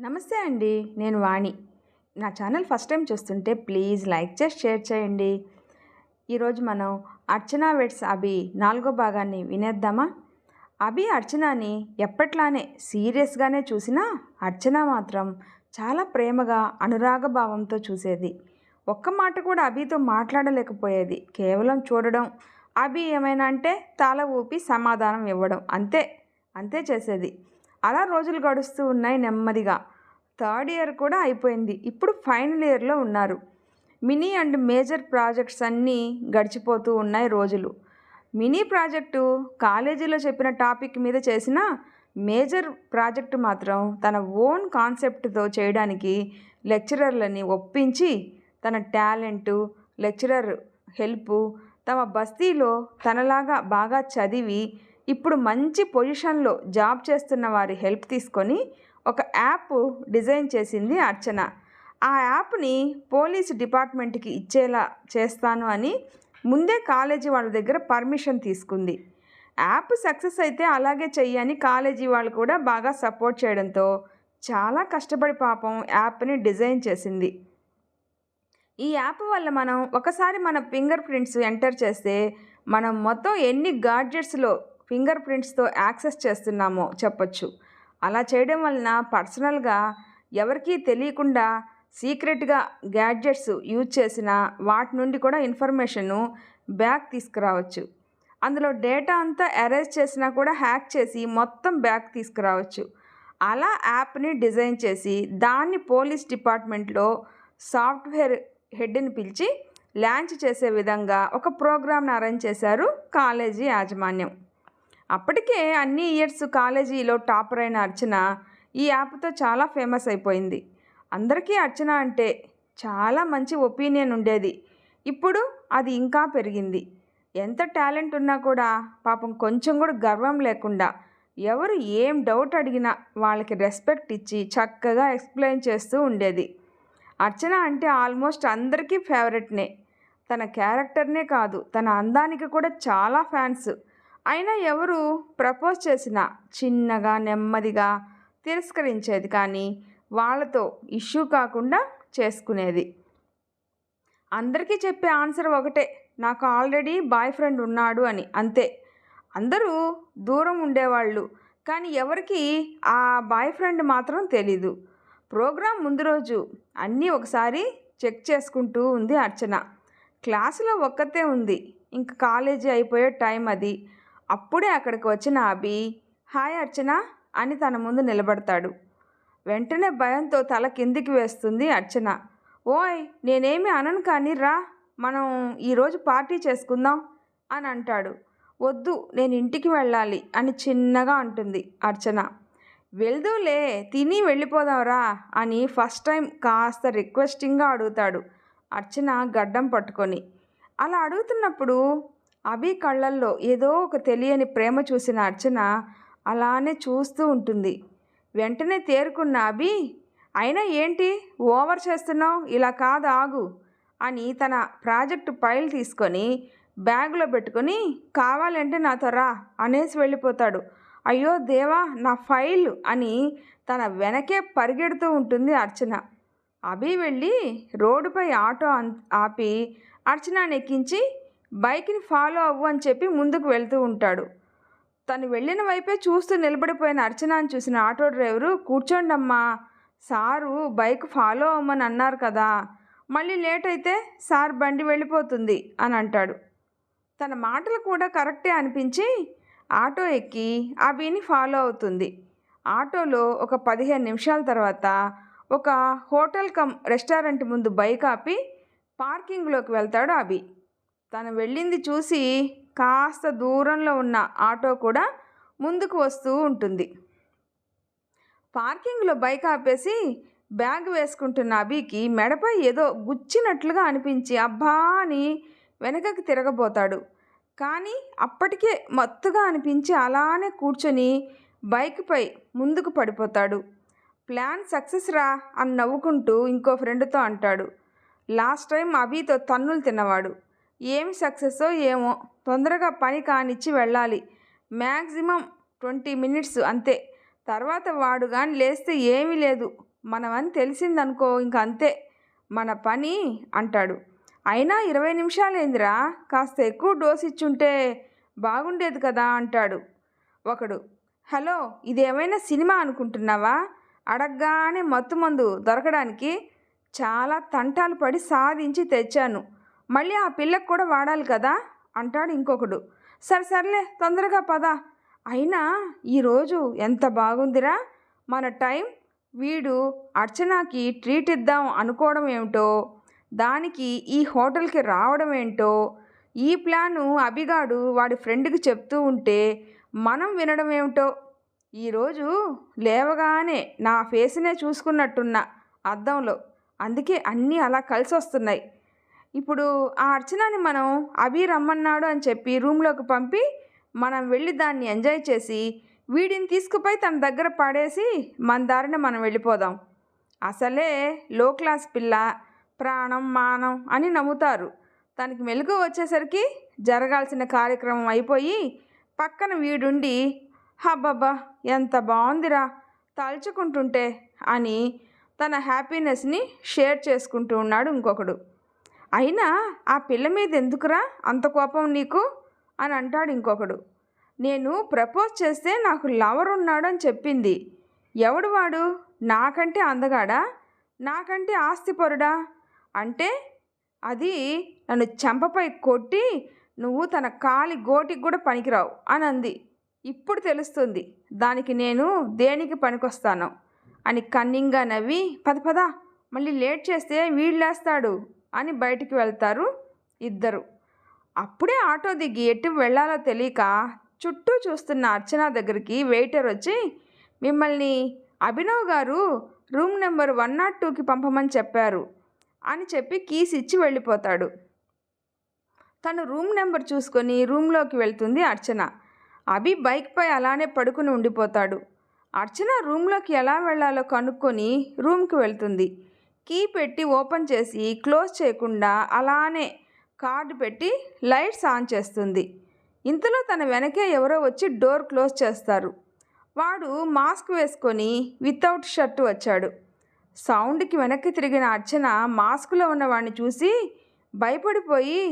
నమస్తే అండి. నేను వాణి. నా ఛానల్ ఫస్ట్ టైం చూస్తుంటే ప్లీజ్ లైక్ చేసి షేర్ చేయండి. ఈరోజు మనం అర్చన వెడ్స్ అభి 4వ భాగాన్ని వినేద్దామా? అభి అర్చనని ఎప్పట్లానే సీరియస్గానే చూసినా అర్చన మాత్రం చాలా ప్రేమగా అనురాగ భావంతో చూసేది. ఒక్క మాట కూడా అభితో మాట్లాడలేకపోయేది. కేవలం చూడడం, అభి ఏమైనా అంటే తల ఊపి సమాధానం ఇవ్వడం, అంతే అంతే చేసేది. అలా రోజులు గడుస్తూ ఉన్నాయి నెమ్మదిగా. థర్డ్ ఇయర్ కూడా అయిపోయింది. ఇప్పుడు ఫైనల్ ఇయర్లో ఉన్నారు. మినీ అండ్ మేజర్ ప్రాజెక్ట్స్ అన్నీ గడిచిపోతూ ఉన్నాయి రోజులు. మినీ ప్రాజెక్టు కాలేజీలో చెప్పిన టాపిక్ మీద చేసిన, మేజర్ ప్రాజెక్టు మాత్రం తన ఓన్ కాన్సెప్ట్తో చేయడానికి లెక్చరర్లని ఒప్పించి తన టాలెంటు, లెక్చరర్ హెల్పు, తమ బస్తీలో తనలాగా బాగా చదివి ఇప్పుడు మంచి పొజిషన్లో జాబ్ చేస్తున్న వారి హెల్ప్ తీసుకొని ఒక యాప్ డిజైన్ చేసింది అర్చన. ఆ యాప్ని పోలీస్ డిపార్ట్మెంట్కి ఇచ్చేలా చేస్తాను అని ముందే కాలేజీ వాళ్ళ దగ్గర పర్మిషన్ తీసుకుంది. యాప్ సక్సెస్ అయితే అలాగే చెయ్యని కాలేజీ వాళ్ళు కూడా బాగా సపోర్ట్ చేయడంతో చాలా కష్టపడి పాపం యాప్ని డిజైన్ చేసింది. ఈ యాప్ వల్ల మనం ఒకసారి మన ఫింగర్ ప్రింట్స్ ఎంటర్ చేస్తే మనం మొత్తం ఎన్ని గాడ్జెట్స్లో ఫింగర్ ప్రింట్స్తో యాక్సెస్ చేస్తున్నామో చెప్పొచ్చు. అలా చేయడం వలన పర్సనల్గా ఎవరికీ తెలియకుండా సీక్రెట్గా గ్యాడ్జెట్స్ యూజ్ చేసిన వాటి నుండి కూడా ఇన్ఫర్మేషన్ను బ్యాక్ తీసుకురావచ్చు. అందులో డేటా అంతా ఎరేజ్ చేసినా కూడా హ్యాక్ చేసి మొత్తం బ్యాక్ తీసుకురావచ్చు. అలా యాప్ని డిజైన్ చేసి దాన్ని పోలీస్ డిపార్ట్మెంట్లో సాఫ్ట్వేర్ హెడ్ని పిలిచి లాంచ్ చేసే విధంగా ఒక ప్రోగ్రామ్ని అరేంజ్ చేశారు కాలేజీ యాజమాన్యం. అప్పటికే అన్ని ఇయర్స్ కాలేజీలో టాపర్ అయిన అర్చన ఈ యాప్తో చాలా ఫేమస్ అయిపోయింది. అందరికీ అర్చన అంటే చాలా మంచి ఒపీనియన్ ఉండేది. ఇప్పుడు అది ఇంకా పెరిగింది. ఎంత టాలెంట్ ఉన్నా కూడా పాపం కొంచెం కూడా గర్వం లేకుండా ఎవరు ఏం డౌట్ అడిగినా వాళ్ళకి రెస్పెక్ట్ ఇచ్చి చక్కగా ఎక్స్ప్లెయిన్ చేస్తూ ఉండేది. అర్చన అంటే ఆల్మోస్ట్ అందరికీ ఫేవరెట్నే. తన క్యారెక్టర్నే కాదు, తన అందానికి కూడా చాలా ఫ్యాన్స్. అయినా ఎవరు ప్రపోజ్ చేసినా చిన్నగా నెమ్మదిగా తిరస్కరించేది, కానీ వాళ్ళతో ఇష్యూ కాకుండా చేసుకునేది. అందరికీ చెప్పే ఆన్సర్ ఒకటే, నాకు ఆల్రెడీ బాయ్ ఫ్రెండ్ ఉన్నాడు అని, అంతే. అందరూ దూరం ఉండేవాళ్ళు, కానీ ఎవరికి ఆ బాయ్ ఫ్రెండ్ మాత్రం తెలీదు. ప్రోగ్రాం ముందు రోజు అన్నీ ఒకసారి చెక్ చేసుకుంటూ ఉంది అర్చన. క్లాసులో ఒక్కతే ఉంది. ఇంక కాలేజీ అయిపోయే టైం అది. అప్పుడే అక్కడికి వచ్చిన అభి, హాయ్ అర్చన అని తన ముందు నిలబడతాడు. వెంటనే భయంతో తల కిందికి వేస్తుంది అర్చన. ఓయ్, నేనేమి అనను కానీ రా, మనం ఈరోజు పార్టీ చేసుకుందాం అని అంటాడు. వద్దు, నేను ఇంటికి వెళ్ళాలి అని చిన్నగా అంటుంది అర్చన. వెళ్దూలే, తిని వెళ్ళిపోదాంరా అని ఫస్ట్ టైం కాస్త రిక్వెస్టింగ్గా అడుగుతాడు అర్చన గడ్డం పట్టుకొని. అలా అడుగుతున్నప్పుడు అభి కళ్ళల్లో ఏదో ఒక తెలియని ప్రేమ చూసిన అర్చన అలానే చూస్తూ ఉంటుంది. వెంటనే తేరుకున్న అభి, అయినా ఏంటి ఓవర్ చేస్తున్నావు, ఇలా కాదు ఆగు అని తన ప్రాజెక్టు ఫైల్ తీసుకొని బ్యాగ్లో పెట్టుకొని కావాలంటే నాతో రా అనేసి వెళ్ళిపోతాడు. అయ్యో దేవా, నా ఫైల్ అని తన వెనకే పరిగెడుతూ ఉంటుంది అర్చన. అభి వెళ్ళి రోడ్డుపై ఆటో ఆపి అర్చనని ఎక్కించి బైక్ని ఫాలో అవ్వు అని చెప్పి ముందుకు వెళ్తూ ఉంటాడు. తను వెళ్ళిన వైపే చూస్తూ నిలబడిపోయిన అర్చనని చూసిన ఆటో డ్రైవరు, కూర్చోండమ్మా, సారు బైక్ ఫాలో అవ్వమని అన్నారు కదా, మళ్ళీ లేట్ అయితే సార్ బండి వెళ్ళిపోతుంది అని అంటాడు. తన మాటలు కూడా కరెక్టే అనిపించి ఆటో ఎక్కి అభిని ఫాలో అవుతుంది. ఆటోలో ఒక 15 నిమిషాల తర్వాత ఒక హోటల్ కమ్ రెస్టారెంట్ ముందు బైక్ ఆపి పార్కింగ్లోకి వెళ్తాడు అభి. తను వెళ్ళింది చూసి కాస్త దూరంలో ఉన్న ఆటో కూడా ముందుకు వస్తూ ఉంటుంది. పార్కింగ్లో బైక్ ఆపేసి బ్యాగ్ వేసుకుంటున్న అభికి మెడపై ఏదో గుచ్చినట్లుగా అనిపించి అబ్బా అని వెనకకి తిరగబోతాడు. కానీ అప్పటికే మత్తుగా అనిపించి అలానే కూర్చొని బైక్పై ముందుకు పడిపోతాడు. ప్లాన్ సక్సెస్ రా అని నవ్వుకుంటూ ఇంకో ఫ్రెండ్తో అంటాడు. లాస్ట్ టైం అభితో తన్నులు తిన్నవాడు. ఏమి సక్సెస్సో ఏమో, తొందరగా పని కానిచ్చి వెళ్ళాలి, మ్యాక్సిమం 20 మినిట్స్ అంతే, తర్వాత వాడు కానీ లేస్తే ఏమీ లేదు మనమని తెలిసిందనుకో ఇంక అంతే మన పని అంటాడు. అయినా 20 నిమిషాలేందిరా, కాస్త ఎక్కువ డోసు ఇచ్చుంటే బాగుండేది కదా అంటాడు ఒకడు. హలో, ఇదేమైనా సినిమా అనుకుంటున్నావా? అడగ్గానే మత్తుమందు దొరకడానికి చాలా తంటాలు పడి సాధించి తెచ్చాను. మళ్ళీ ఆ పిల్లకు కూడా వాడాలి కదా అంటాడు ఇంకొకడు. సర్లే తొందరగా పద. అయినా ఈరోజు ఎంత బాగుందిరా మన టైం. వీడు అర్చనకి ట్రీట్ ఇద్దాం అనుకోవడం ఏమిటో, దానికి ఈ హోటల్కి రావడం ఏంటో, ఈ ప్లాను అభిగాడు వాడి ఫ్రెండ్కి చెప్తూ ఉంటే మనం వినడం ఏమిటో. ఈరోజు లేవగానే నా ఫేస్నే చూసుకున్నట్టున్నా అద్దంలో, అందుకే అన్నీ అలా కలిసి వస్తున్నాయి. ఇప్పుడు ఆ అర్చనని మనం అభి రమ్మన్నాడు అని చెప్పి రూమ్లోకి పంపి మనం వెళ్ళి దాన్ని ఎంజాయ్ చేసి వీడిని తీసుకుపోయి తన దగ్గర పడేసి మన దారిన మనం వెళ్ళిపోదాం. అసలే లో క్లాస్ పిల్ల, ప్రాణం మానం అని నమ్ముతారు. తనకి మెలకు వచ్చేసరికి జరగాల్సిన కార్యక్రమం అయిపోయి పక్కన వీడుండి హబ్బబ్బా ఎంత బాగుందిరా తలుచుకుంటుంటే అని తన హ్యాపీనెస్ని షేర్ చేసుకుంటూ ఉన్నాడు ఇంకొకడు. అయినా ఆ పిల్ల మీద ఎందుకురా అంత కోపం నీకు అని అంటాడు ఇంకొకడు. నేను ప్రపోజ్ చేస్తే నాకు లవర్ ఉన్నాడు అని చెప్పింది. ఎవడు వాడు? నాకంటే అందగాడా? నాకంటే ఆస్తిపరుడా? అంటే అది నన్ను చెంపపై కొట్టి నువ్వు తన కాలి గోటికి కూడా పనికిరావు అని అంది. ఇప్పుడు తెలుస్తుంది దానికి నేను దేనికి పనికొస్తాను అని కన్నింగా నవ్వి పద మళ్ళీ లేట్ చేస్తే వీళ్ళేస్తాడు అని బయటికి వెళ్తారు ఇద్దరు. అప్పుడే ఆటో దిగి ఎటు వెళ్ళాలో తెలియక చుట్టూ చూస్తున్న అర్చన దగ్గరికి వెయిటర్ వచ్చి మిమ్మల్ని అభినవ్ గారు రూమ్ నెంబర్ 102కి పంపమని చెప్పారు అని చెప్పి కీస్ ఇచ్చి వెళ్ళిపోతాడు. తను రూమ్ నెంబర్ చూసుకొని రూమ్లోకి వెళ్తుంది అర్చన. అభి బైక్పై అలానే పడుకుని ఉండిపోతాడు. అర్చన రూమ్లోకి ఎలా వెళ్ళాలో కనుక్కొని రూమ్కి వెళ్తుంది. కీ పెట్టి ఓపెన్ చేసి క్లోజ్ చేయకుండా అలానే కార్డు పెట్టి లైట్స్ ఆన్ చేస్తుంది. ఇంతలో తన వెనకే ఎవరో వచ్చి డోర్ క్లోజ్ చేస్తారు. వాడు మాస్క్ వేసుకొని వితౌట్ షర్టు వచ్చాడు. సౌండ్కి వెనక్కి తిరిగిన అర్చన మాస్కులో ఉన్నవాడిని చూసి భయపడిపోయి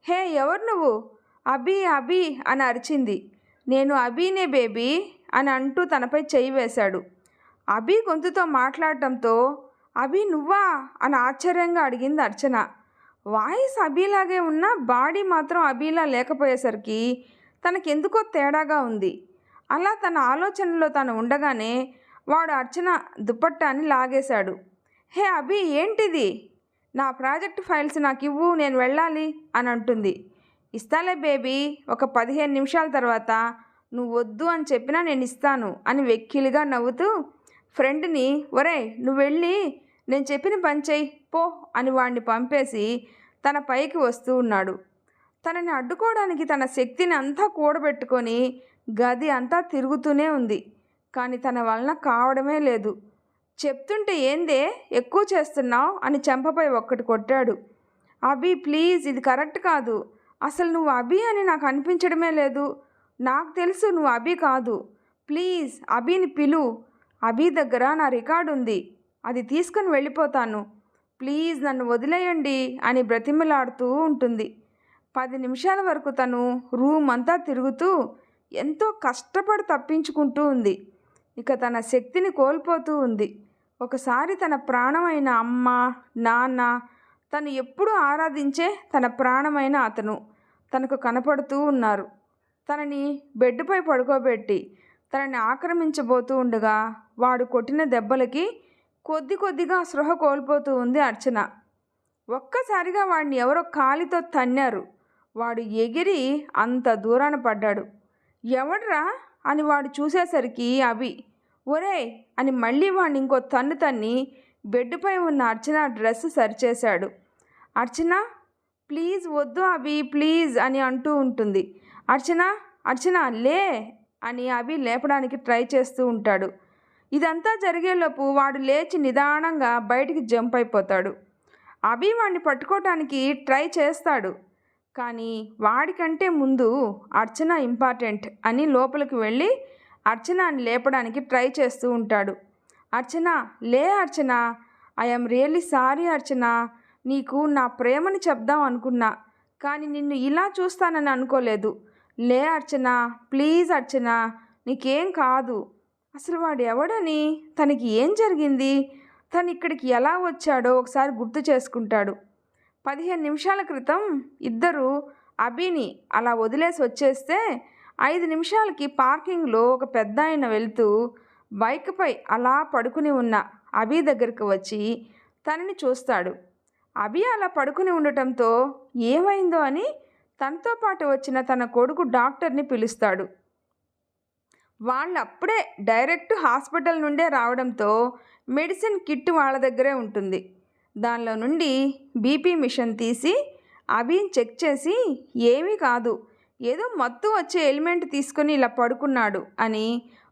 హే ఎవరు నువ్వు? అభి అని అరిచింది. నేను అభినే బేబీ అని అంటూ తనపై చెయ్యి వేశాడు. అభి గొంతుతో మాట్లాడటంతో అభి నువ్వా అని ఆశ్చర్యంగా అడిగింది అర్చన. వాయిస్ అభిలాగే ఉన్నా బాడీ మాత్రం అభిలా లేకపోయేసరికి తనకెందుకో తేడాగా ఉంది. అలా తన ఆలోచనలో తను ఉండగానే వాడు అర్చన దుపట్టాన్ని లాగేశాడు. హే అభి ఏంటిది? నా ప్రాజెక్ట్ ఫైల్స్ నాకు ఇవ్వు, నేను వెళ్ళాలి అని అంటుంది. ఇస్తాలే బేబీ, ఒక 15 నిమిషాల తర్వాత నువ్వు వద్దు అని చెప్పినా నేను ఇస్తాను అని వెక్కిలిగా నవ్వుతూ ఫ్రెండ్ని ఒరేయ్ నువ్వు వెళ్ళి నేను చెప్పిన పని చెయ్యి పో అని వాడిని పంపేసి తన పైకి వస్తూ ఉన్నాడు. తనని అడ్డుకోవడానికి తన శక్తిని అంతా కూడబెట్టుకొని గది అంతా తిరుగుతూనే ఉంది. కానీ తన వలన కావడమే లేదు. చెప్తుంటే ఏందే ఎక్కువ చేస్తున్నావు అని చెంపపై ఒక్కటి కొట్టాడు. అభి ప్లీజ్, ఇది కరెక్ట్ కాదు. అసలు నువ్వు అభి అని నాకు అనిపించడమే లేదు. నాకు తెలుసు నువ్వు అభి కాదు. ప్లీజ్ అభిని పిలు. అభి దగ్గర నా రికార్డు ఉంది, అది తీసుకొని వెళ్ళిపోతాను. ప్లీజ్ నన్ను వదిలేయండి అని బ్రతిమలాడుతూ ఉంటుంది. 10 నిమిషాల వరకు తను రూమ్ అంతా తిరుగుతూ ఎంతో కష్టపడి తప్పించుకుంటూ ఉంది. ఇక తన శక్తిని కోల్పోతూ ఉంది. ఒకసారి తన ప్రాణమైన అమ్మ, నాన్న, తను ఎప్పుడూ ఆరాధించే తన ప్రాణమైన అతను తనకు కనపడుతూ ఉన్నారు. తనని బెడ్పై పడుకోబెట్టి తనని ఆక్రమించబోతూ ఉండగా వాడు కొట్టిన దెబ్బలకి కొద్దిగా స్పృహ కోల్పోతూ ఉంది అర్చన. ఒక్కసారిగా వాడిని ఎవరో కాలితో తన్నారు. వాడు ఎగిరి అంత దూరాన పడ్డాడు. ఎవడ్రా అని వాడు చూసేసరికి అభి. ఒరే అని మళ్ళీ వాడిని ఇంకో తన్ను తన్ని బెడ్పై ఉన్న అర్చన డ్రెస్ సరిచేశాడు. అర్చన ప్లీజ్ వద్దు అభి ప్లీజ్ అని అంటూ ఉంటుంది. అర్చన లే అని అభి లేపడానికి ట్రై చేస్తూ ఉంటాడు. ఇదంతా జరిగేలోపు వాడు లేచి నిదానంగా బయటికి జంప్ అయిపోతాడు. అభి వాడిని పట్టుకోవటానికి ట్రై చేస్తాడు. కానీ వాడికంటే ముందు అర్చన ఇంపార్టెంట్ అని లోపలికి వెళ్ళి అర్చనని లేపడానికి ట్రై చేస్తూ ఉంటాడు. అర్చన, లే అర్చన, ఐఎమ్ రియల్లీ సారీ అర్చన. నీకు నా ప్రేమని చెప్దాం అనుకున్నా, కానీ నిన్ను ఇలా చూస్తానని అనుకోలేదు. లే అర్చన, ప్లీజ్ అర్చన, నీకేం కాదు. అసలు వాడు ఎవడని, తనకి ఏం జరిగింది, తను ఇక్కడికి ఎలా వచ్చాడో ఒకసారి గుర్తు చేసుకుంటాడు. 15 నిమిషాల క్రితం ఇద్దరు అభిని అలా వదిలేసి వచ్చేస్తే 5 నిమిషాలకి పార్కింగ్లో ఒక పెద్ద ఆయన వెళ్తూ బైక్పై అలా పడుకుని ఉన్న అభి దగ్గరికి వచ్చి తనని చూస్తాడు. అభి అలా పడుకుని ఉండటంతో ఏమైందో అని తనతో పాటు వచ్చిన తన కొడుకు డాక్టర్ని పిలుస్తాడు. వాళ్ళు అప్పుడే డైరెక్ట్ హాస్పిటల్ నుండే రావడంతో మెడిసిన్ కిట్ వాళ్ళ దగ్గరే ఉంటుంది. దానిలో నుండి బీపీ మిషన్ తీసి అభిని చెక్ చేసి ఏమీ కాదు, ఏదో మత్తు వచ్చే ఎలిమెంట్ తీసుకొని ఇలా పడుకున్నాడు అని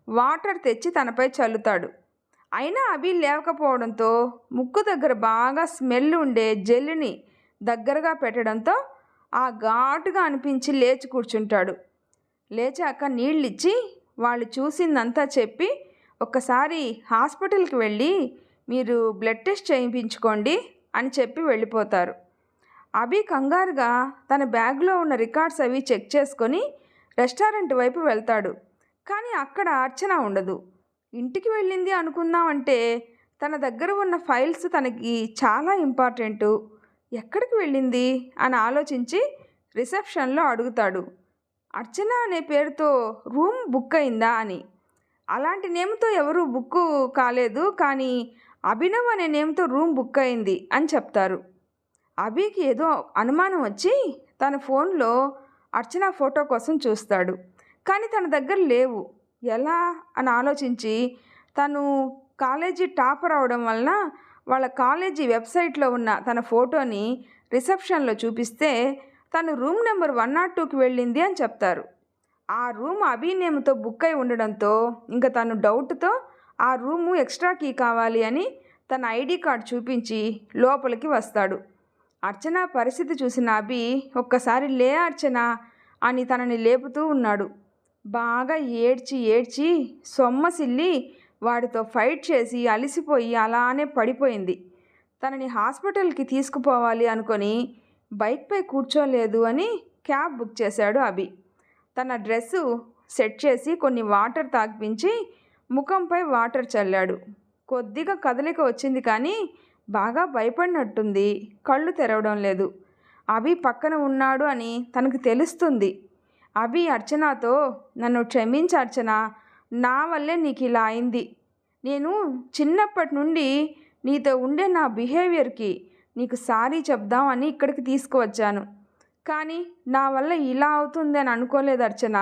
వాటర్ తెచ్చి తనపై చల్లుతాడు. అయినా అభి లేవకపోవడంతో ముక్కు దగ్గర బాగా స్మెల్ ఉండే జెల్లుని దగ్గరగా పెట్టడంతో ఆ ఘాటుగా అనిపించి లేచి కూర్చుంటాడు. లేచాక నీళ్ళిచ్చి వాళ్ళు చూసిందంతా చెప్పి ఒక్కసారి హాస్పిటల్కి వెళ్ళి మీరు బ్లడ్ టెస్ట్ చేయించుకోండి అని చెప్పి వెళ్ళిపోతారు. అభి కంగారుగా తన బ్యాగ్లో ఉన్న రికార్డ్స్ అవి చెక్ చేసుకొని రెస్టారెంట్ వైపు వెళ్తాడు. కానీ అక్కడ అర్చన ఉండదు. ఇంటికి వెళ్ళింది అనుకుందామంటే తన దగ్గర ఉన్న ఫైల్స్ తనకి చాలా ఇంపార్టెంటు. ఎక్కడికి వెళ్ళింది అని ఆలోచించి రిసెప్షన్లో అడుగుతాడు, అర్చన అనే పేరుతో రూమ్ బుక్ అయిందా అని. అలాంటి నేమ్తో ఎవరూ బుక్ కాలేదు, కానీ అభినవ్ అనే నేమ్తో రూమ్ బుక్ అయింది అని చెప్తారు. అభికి ఏదో అనుమానం వచ్చి తన ఫోన్లో అర్చన ఫోటో కోసం చూస్తాడు. కానీ తన దగ్గర లేవు. ఎలా అని ఆలోచించి తను కాలేజీ టాపర్ అవడం వలన వాళ్ళ కాలేజీ వెబ్సైట్లో ఉన్న తన ఫోటోని రిసెప్షన్లో చూపిస్తే తను రూమ్ నెంబర్ 102కి వెళ్ళింది అని చెప్తారు. ఆ రూమ్ అభి నేమ్తో బుక్ అయి ఉండడంతో ఇంకా తను డౌట్తో ఆ రూము ఎక్స్ట్రా కీ కావాలి అని తన ఐడి కార్డ్ చూపించి లోపలికి వస్తాడు. అర్చన పరిస్థితి చూసిన అభి ఒక్కసారి లే అర్చన అని తనని లేపుతూ ఉన్నాడు. బాగా ఏడ్చి సొమ్మసిల్లి వాడితో ఫైట్ చేసి అలిసిపోయి అలానే పడిపోయింది. తనని హాస్పిటల్కి తీసుకుపోవాలి అనుకొని బైక్పై కూర్చోలేదు అని క్యాబ్ బుక్ చేశాడు అభి. తన డ్రెస్సు సెట్ చేసి కొన్ని వాటర్ తాగిపించి ముఖంపై వాటర్ చల్లాడు. కొద్దిగా కదలిక వచ్చింది, కానీ బాగా భయపడినట్టుంది. కళ్ళు తెరవడం లేదు. అభి పక్కన ఉన్నాడు అని తనకు తెలుస్తుంది. అభి అర్చనతో, నన్ను క్షమించు అర్చన, నా వల్లే నీకు ఇలా అయింది. నేను చిన్నప్పటి నుండి నీతో ఉండే నా బిహేవియర్కి నీకు సారీ చెప్దామని ఇక్కడికి తీసుకువచ్చాను, కానీ నా వల్ల ఇలా అవుతుంది అని అనుకోలేదు అర్చన.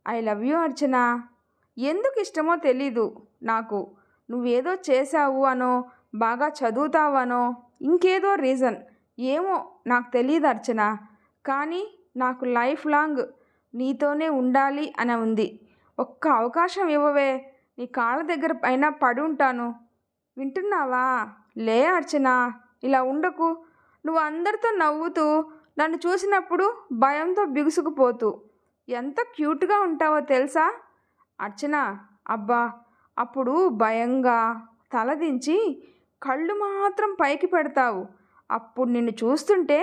ఐ లవ్ యూ అర్చన. ఎందుకు ఇష్టమో తెలీదు నాకు. నువ్వేదో చేశావు అనో, బాగా చదువుతావనో, ఇంకేదో రీజన్ ఏమో నాకు తెలియదు అర్చన, కానీ నాకు లైఫ్ లాంగ్ నీతోనే ఉండాలి అని ఉంది. ఒక్క అవకాశం ఇవ్వవే, నీ కాళ్ళ దగ్గర పైన పడి ఉంటాను. వింటున్నావా? లే అర్చన, ఇలా ఉండకు. నువ్వు అందరితో నవ్వుతూ నన్ను చూసినప్పుడు భయంతో బిగుసుకుపోతూ ఎంత క్యూట్గా ఉంటావో తెలుసా అర్చన. అబ్బా, అప్పుడు భయంగా తలదించి కళ్ళు మాత్రం పైకి పెడతావు. అప్పుడు నిన్ను చూస్తుంటే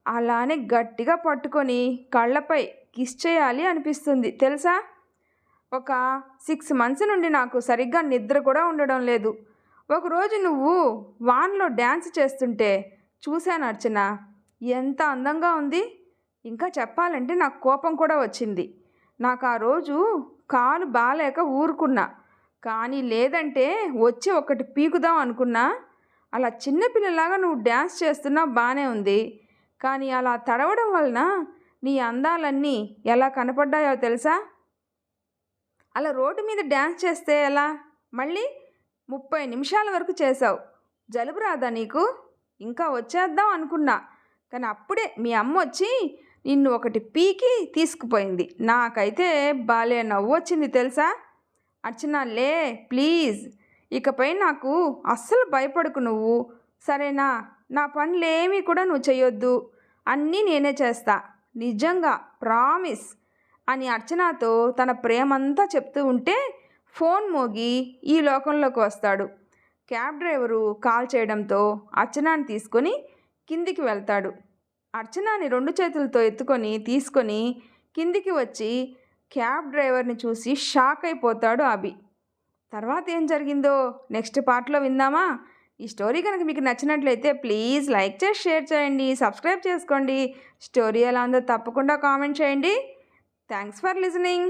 అలానే గట్టిగా పట్టుకొని కళ్ళపై కిస్ చేయాలి అనిపిస్తుంది తెలుసా. ఒక 6 months నుండి నాకు సరిగ్గా నిద్ర కూడా ఉండడం లేదు. ఒకరోజు నువ్వు వాన్లో డ్యాన్స్ చేస్తుంటే చూశాను అర్చన. ఎంత అందంగా ఉంది. ఇంకా చెప్పాలంటే నాకు కోపం కూడా వచ్చింది. నాకు ఆ రోజు కాలు బాలేక ఊరుకున్నా, కానీ లేదంటే వచ్చి ఒకటి పీకుదాం అనుకున్నా. అలా చిన్నపిల్లలాగా నువ్వు డ్యాన్స్ చేస్తున్నా బాగానే ఉంది, కానీ అలా తడవడం వలన నీ అందాలన్నీ ఎలా కనపడ్డాయో తెలుసా. అలా రోడ్డు మీద డ్యాన్స్ చేస్తే ఎలా? మళ్ళీ 30 నిమిషాల వరకు చేసావు. జలుబు రాదా నీకు? ఇంకా వచ్చేద్దాం అనుకున్నా, కానీ అప్పుడే మీ అమ్మ వచ్చి నిన్ను ఒకటి పీకి తీసుకుపోయింది. నాకైతే బాలే నవ్వు వచ్చింది తెలుసా. అర్చన, లే ప్లీజ్. ఇకపై నాకు అస్సలు భయపడకు నువ్వు, సరేనా? నా పనులేమీ కూడా నువ్వు చేయొద్దు, అన్నీ నేనే చేస్తా, నిజంగా ప్రామిస్ అని అర్చనతో తన ప్రేమంతా చెప్తూ ఉంటే ఫోన్ మోగి ఈ లోకంలోకి వస్తాడు. క్యాబ్ డ్రైవరు కాల్ చేయడంతో అర్చనాని తీసుకొని కిందికి వెళ్తాడు. అర్చనాని 2 చేతులతో తీసుకొని కిందికి వచ్చి క్యాబ్ డ్రైవర్ని చూసి షాక్ అయిపోతాడు అభి. తర్వాత ఏం జరిగిందో నెక్స్ట్ పార్ట్లో విందామా? ఈ స్టోరీ కనుక మీకు నచ్చినట్లయితే ప్లీజ్ లైక్ చేసి షేర్ చేయండి, సబ్స్క్రైబ్ చేసుకోండి. స్టోరీ ఎలా ఉందో తప్పకుండా కామెంట్ చేయండి. Thanks for listening.